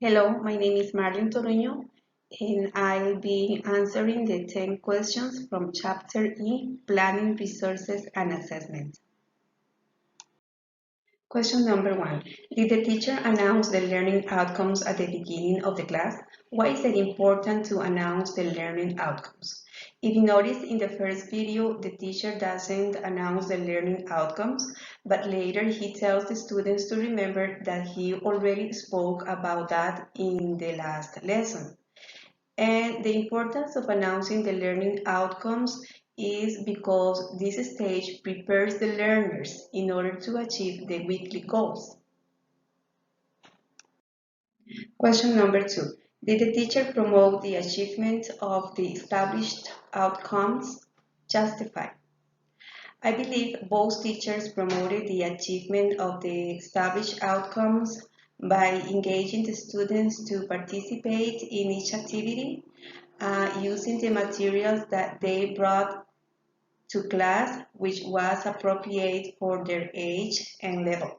Hello, my name is Marlen Toruño, and I'll be answering the 10 questions from Chapter E, Planning, Resources, and Assessment. Question number 1. Did the teacher announce the learning outcomes at the beginning of the class? Why is it important to announce the learning outcomes? If you notice in the first video, the teacher doesn't announce the learning outcomes, but later he tells the students to remember that he already spoke about that in the last lesson. And the importance of announcing the learning outcomes is because this stage prepares the learners in order to achieve the weekly goals. Question number 2. Did the teacher promote the achievement of the established outcomes? Justify. I believe both teachers promoted the achievement of the established outcomes by engaging the students to participate in each activity, using the materials that they brought to class, which was appropriate for their age and level.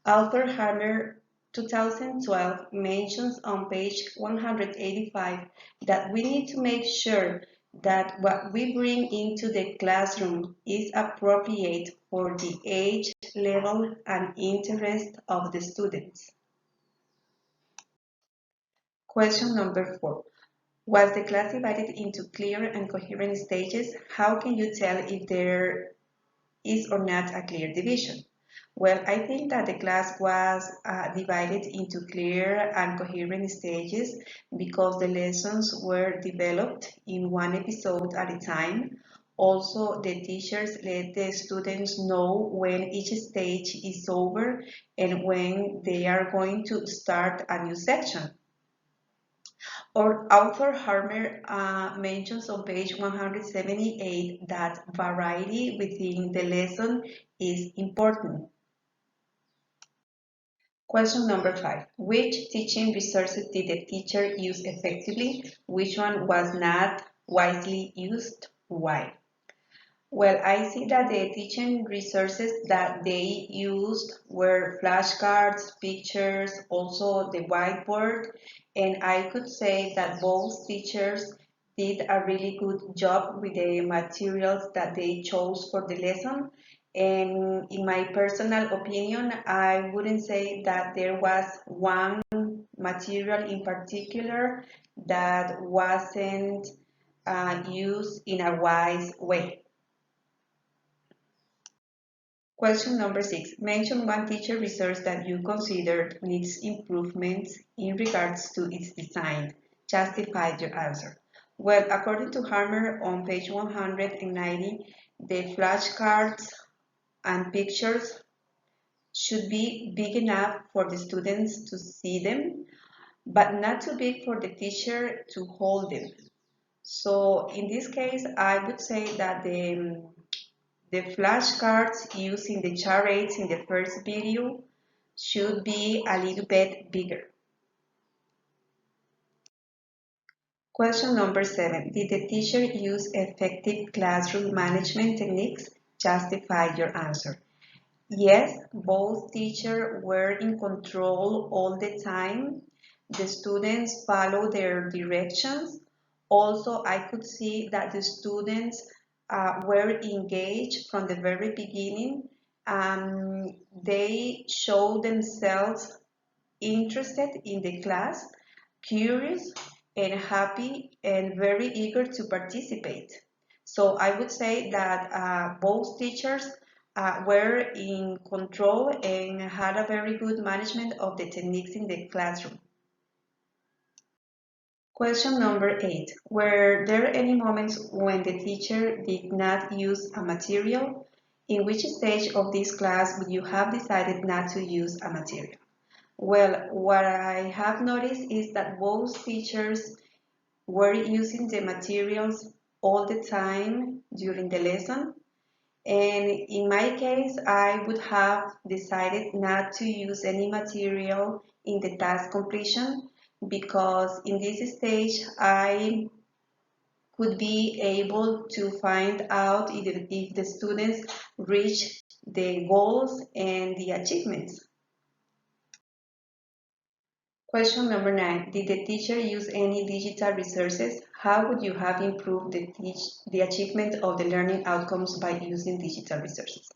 Author Hammer 2012 mentions on page 185 that we need to make sure that what we bring into the classroom is appropriate for the age, level, and interest of the students. Question number 4. Was the class divided into clear and coherent stages? How can you tell if there is or not a clear division? Well, I think that the class was divided into clear and coherent stages because the lessons were developed in one episode at a time. Also, the teachers let the students know when each stage is over and when they are going to start a new section. Or author Harmer mentions on page 178 that variety within the lesson is important. Question number 5. Which teaching resources did the teacher use effectively? Which one was not wisely used? Why? Well, I see that the teaching resources that they used were flashcards, pictures, also the whiteboard, and I could say that both teachers did a really good job with the materials that they chose for the lesson. And in my personal opinion, I wouldn't say that there was one material in particular that wasn't used in a wise way. Question number 6. Mention one teacher resource that you considered needs improvements in regards to its design. Justify your answer. Well, according to Harmer on page 190, the flashcards and pictures should be big enough for the students to see them, but not too big for the teacher to hold them. So in this case, I would say that the flashcards used in the charades in the first video should be a little bit bigger. Question number 7. Did the teacher use effective classroom management techniques? Justify your answer. Yes, both teachers were in control all the time. The students follow their directions. Also, I could see that the students were engaged from the very beginning. They showed themselves interested in the class, curious and happy and very eager to participate. So I would say that both teachers were in control and had a very good management of the techniques in the classroom. Question number 8. Were there any moments when the teacher did not use a material? In which stage of this class would you have decided not to use a material? Well, what I have noticed is that both teachers were using the materials all the time during the lesson. And in my case, I would have decided not to use any material in the task completion because in this stage, I could be able to find out if the students reach the goals and the achievements. Question number 9. Did the teacher use any digital resources? How would you have improved the achievement of the learning outcomes by using digital resources?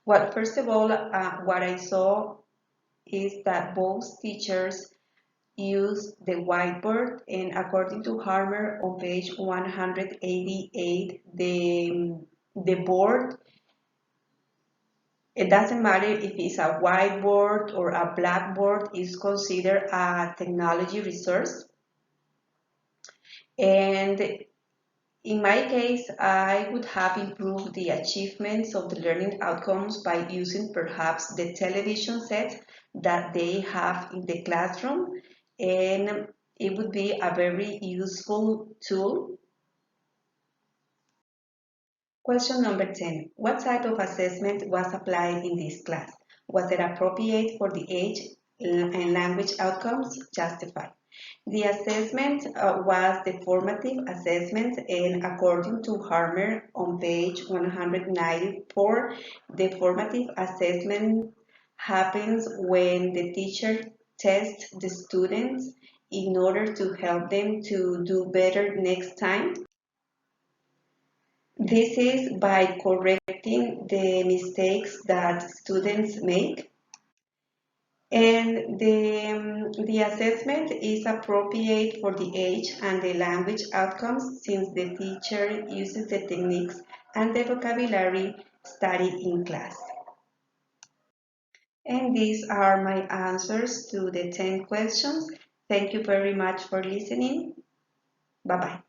Well, first of all, what I saw is that both teachers use the whiteboard, and according to Harmer on page 188, the board, it doesn't matter if it's a whiteboard or a blackboard, is considered a technology resource. And in my case, I would have improved the achievements of the learning outcomes by using perhaps the television set that they have in the classroom, and it would be a very useful tool. Question number 10. What type of assessment was applied in this class? Was it appropriate for the age and language outcomes? Justified. The assessment was the formative assessment, and according to Harmer on page 194, the formative assessment happens when the teacher tests the students in order to help them to do better next time. This is by correcting the mistakes that students make, and the assessment is appropriate for the age and the language outcomes since the teacher uses the techniques and the vocabulary studied in class. And these are my answers to the 10 questions. Thank you very much for listening. Bye-bye.